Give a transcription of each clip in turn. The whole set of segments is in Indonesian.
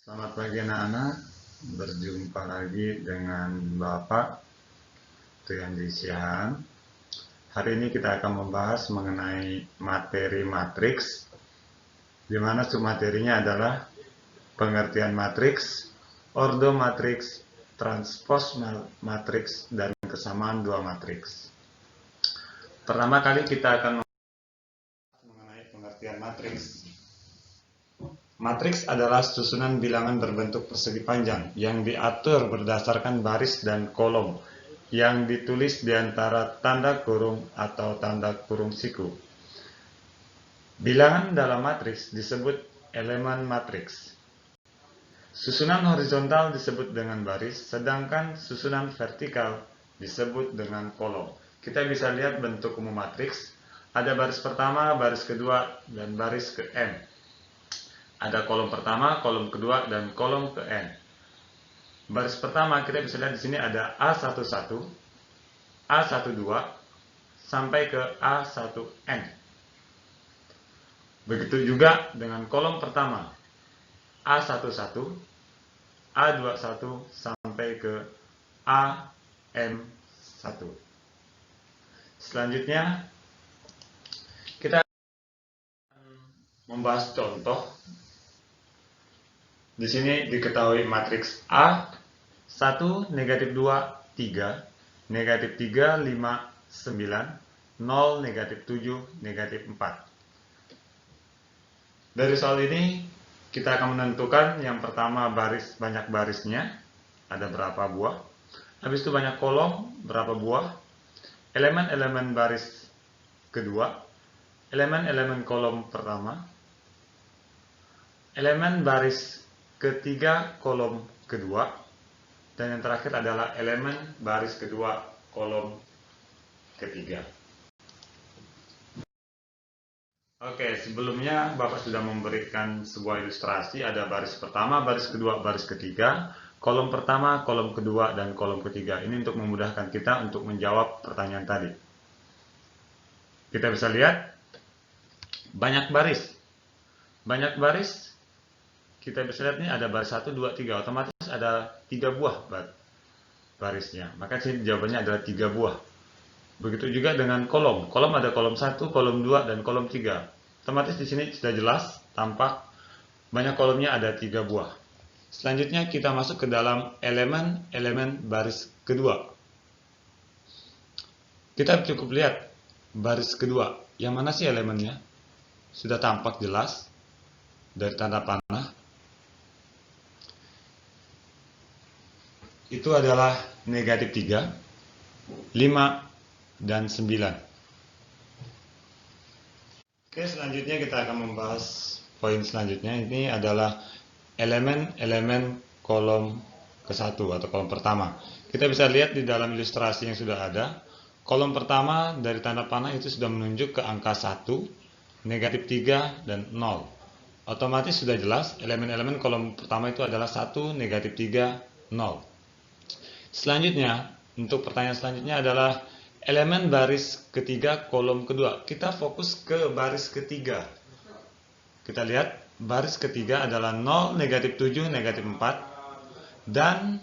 Selamat pagi anak-anak, berjumpa lagi dengan Bapak Triandi Siahaan. Hari ini kita akan membahas mengenai materi matriks, di mana submaterinya adalah pengertian matriks, ordo matriks, transpos matriks, dan kesamaan dua matriks. Pertama kali kita akan membahas mengenai pengertian matriks. Matriks adalah susunan bilangan berbentuk persegi panjang yang diatur berdasarkan baris dan kolom yang ditulis di antara tanda kurung atau tanda kurung siku. Bilangan dalam matriks disebut elemen matriks. Susunan horizontal disebut dengan baris, sedangkan susunan vertikal disebut dengan kolom. Kita bisa lihat bentuk umum matriks. Ada baris pertama, baris kedua, dan baris ke N. Ada kolom pertama, kolom kedua, dan kolom ke N. Baris pertama kita bisa lihat di sini ada A11, A12, sampai ke A1N. Begitu juga dengan kolom pertama, A11, A21, sampai ke AM1. Selanjutnya, kita membahas contoh. Di sini diketahui matriks A 1, negatif 2, 3, negatif 3, 5, 9, 0, negatif 7, negatif 4. Dari soal ini kita akan menentukan yang pertama banyak barisnya, ada berapa buah. Habis itu banyak kolom, berapa buah. Elemen-elemen baris kedua, elemen-elemen kolom pertama, elemen baris ketiga kolom kedua, dan yang terakhir adalah elemen baris kedua kolom ketiga. Oke, sebelumnya Bapak sudah memberikan sebuah ilustrasi, ada baris pertama, baris kedua, baris ketiga, kolom pertama, kolom kedua, dan kolom ketiga. Ini untuk memudahkan kita untuk menjawab pertanyaan tadi. Kita bisa lihat banyak baris. Banyak baris, kita bisa lihat ini ada baris 1, 2, 3. Otomatis ada 3 buah barisnya. Maka sini jawabannya adalah 3 buah. Begitu juga dengan kolom. Kolom ada kolom 1, kolom 2, dan kolom 3. Otomatis di sini sudah jelas, tampak banyak kolomnya ada 3 buah. Selanjutnya kita masuk ke dalam elemen baris kedua. Kita cukup lihat baris kedua. Yang mana sih elemennya? Sudah tampak jelas dari tanda panah. Itu adalah negatif 3, 5, dan 9. Oke, selanjutnya kita akan membahas poin selanjutnya. Ini adalah elemen-elemen kolom ke-1 atau kolom pertama. Kita bisa lihat di dalam ilustrasi yang sudah ada. Kolom pertama dari tanda panah itu sudah menunjuk ke angka 1, negatif 3, dan 0. Otomatis sudah jelas elemen-elemen kolom pertama itu adalah 1, negatif 3, 0. Selanjutnya, untuk pertanyaan selanjutnya adalah elemen baris ketiga kolom kedua. Kita fokus ke baris ketiga. Kita lihat baris ketiga adalah 0, negatif 7, negatif 4. Dan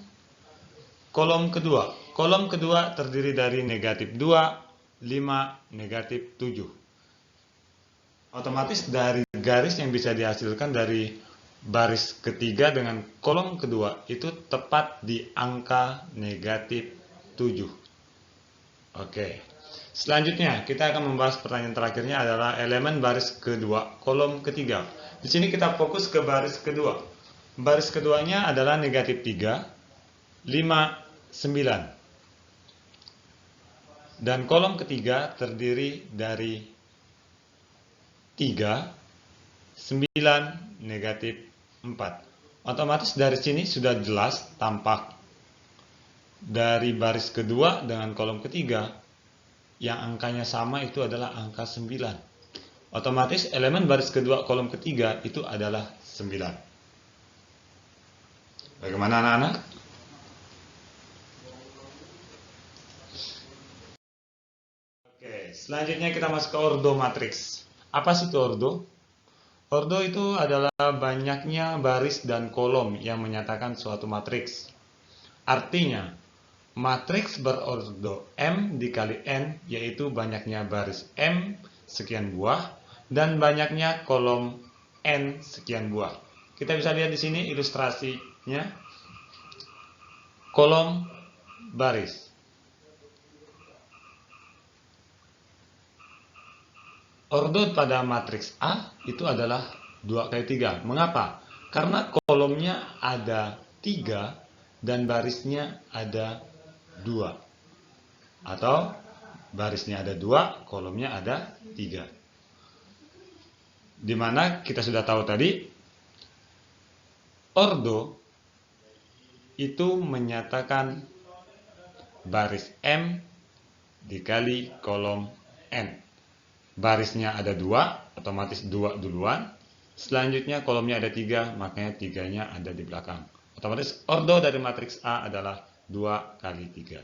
kolom kedua. Kolom kedua terdiri dari negatif 2, 5, negatif 7. Otomatis dari garis yang bisa dihasilkan dari baris ketiga dengan kolom kedua itu tepat di angka negatif 7. Oke. Selanjutnya kita akan membahas pertanyaan terakhirnya adalah elemen baris kedua kolom ketiga. Di sini kita fokus ke baris kedua. Baris keduanya adalah negatif 3, 5, 9. Dan kolom ketiga terdiri dari 3, 9, negatif 4. Otomatis dari sini sudah jelas tampak dari baris kedua dengan kolom ketiga yang angkanya sama itu adalah angka 9. Otomatis elemen baris kedua kolom ketiga itu adalah 9. Bagaimana anak-anak? Oke, selanjutnya kita masuk ke ordo matriks. Apa sih itu ordo? Ordo itu adalah banyaknya baris dan kolom yang menyatakan suatu matriks. Artinya, matriks berordo M dikali N yaitu banyaknya baris M sekian buah dan banyaknya kolom N sekian buah. Kita bisa lihat di sini ilustrasinya. Kolom baris. Ordo pada matriks A itu adalah 2 kali 3. Mengapa? Karena kolomnya ada 3 dan barisnya ada 2. Atau barisnya ada 2, kolomnya ada 3. Dimana kita sudah tahu tadi, ordo itu menyatakan baris M dikali kolom N. Barisnya ada 2, otomatis 2 duluan. Selanjutnya kolomnya ada 3, makanya 3-nya ada di belakang. Otomatis ordo dari matriks A adalah 2 kali 3.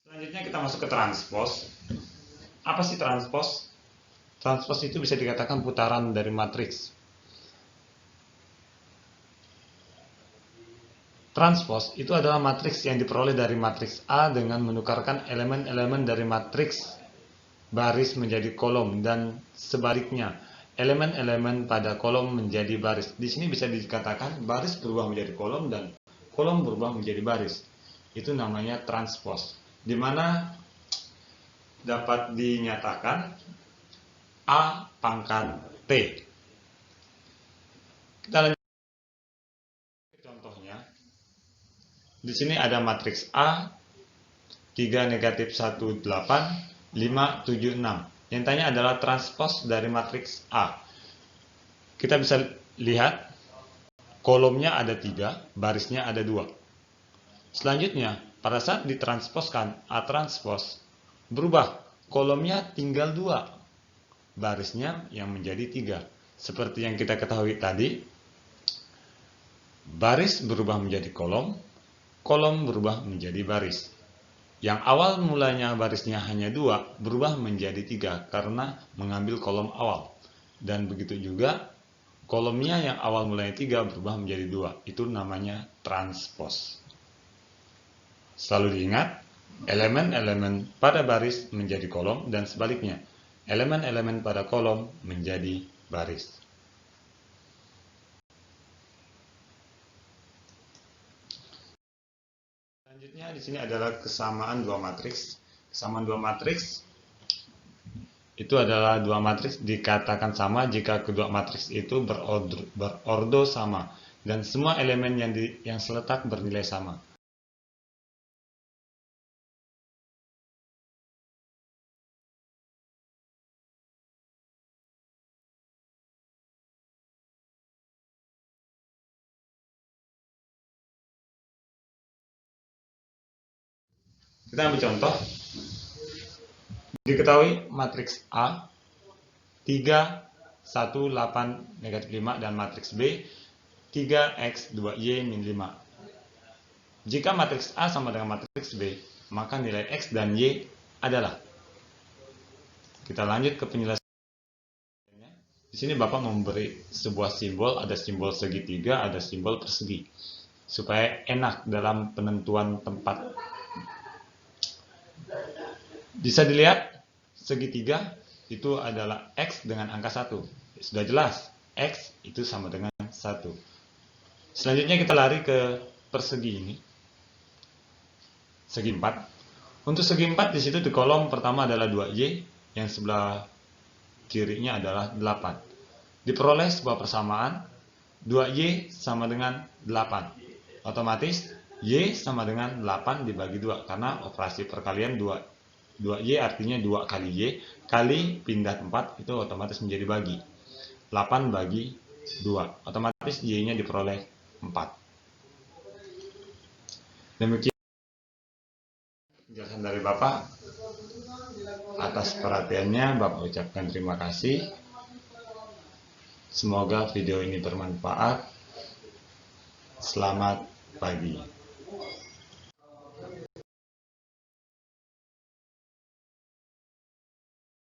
Selanjutnya kita masuk ke transpos. Apa sih transpos? Transpos itu bisa dikatakan putaran dari matriks. Transpos itu adalah matriks yang diperoleh dari matriks A dengan menukarkan elemen-elemen dari matriks baris menjadi kolom dan sebaliknya, elemen-elemen pada kolom menjadi baris. Di sini bisa dikatakan baris berubah menjadi kolom dan kolom berubah menjadi baris. Itu namanya transpos, di mana dapat dinyatakan A pangkat T. Kita lanjut ke contohnya. Di sini ada matriks A 3 negatif 1 8 5 7 6. Yang tanya adalah transpos dari matriks A. Kita bisa lihat kolomnya ada 3, barisnya ada 2. Selanjutnya, pada saat ditransposkan A transpos berubah, kolomnya tinggal 2, barisnya yang menjadi 3. Seperti yang kita ketahui tadi, baris berubah menjadi kolom, kolom berubah menjadi baris. Yang awal mulanya barisnya hanya 2, berubah menjadi 3 karena mengambil kolom awal. Dan begitu juga kolomnya yang awal mulanya 3 berubah menjadi 2. Itu namanya transpos. Selalu diingat, elemen-elemen pada baris menjadi kolom dan sebaliknya, elemen-elemen pada kolom menjadi baris. Selanjutnya di sini adalah kesamaan dua matriks. Kesamaan dua matriks itu adalah dua matriks dikatakan sama jika kedua matriks itu berordo sama dan semua elemen yang seletak bernilai sama. Kita ambil contoh. Diketahui matriks A 3, 1, 8, negatif 5 dan matriks B 3x 2y min 5. Jika matriks A sama dengan matriks B, maka nilai x dan y adalah. Kita lanjut ke penjelasan. Di sini Bapak memberi sebuah simbol, ada simbol segitiga, ada simbol persegi, supaya enak dalam penentuan tempat. Bisa dilihat segitiga itu adalah X dengan angka 1. Sudah jelas, X itu sama dengan 1. Selanjutnya kita lari ke persegi ini. Segi 4. Untuk segi 4 di situ di kolom pertama adalah 2Y, yang sebelah kirinya adalah 8. Diperoleh sebuah persamaan 2Y sama dengan 8. Otomatis Y sama dengan 8 dibagi 2 karena operasi perkalian 2Y artinya 2 kali Y kali pindah tempat itu otomatis menjadi bagi. 8 bagi 2. Otomatis Y-nya diperoleh 4. Demikian penjelasan dari Bapak. Atas perhatiannya Bapak ucapkan terima kasih. Semoga video ini bermanfaat. Selamat pagi.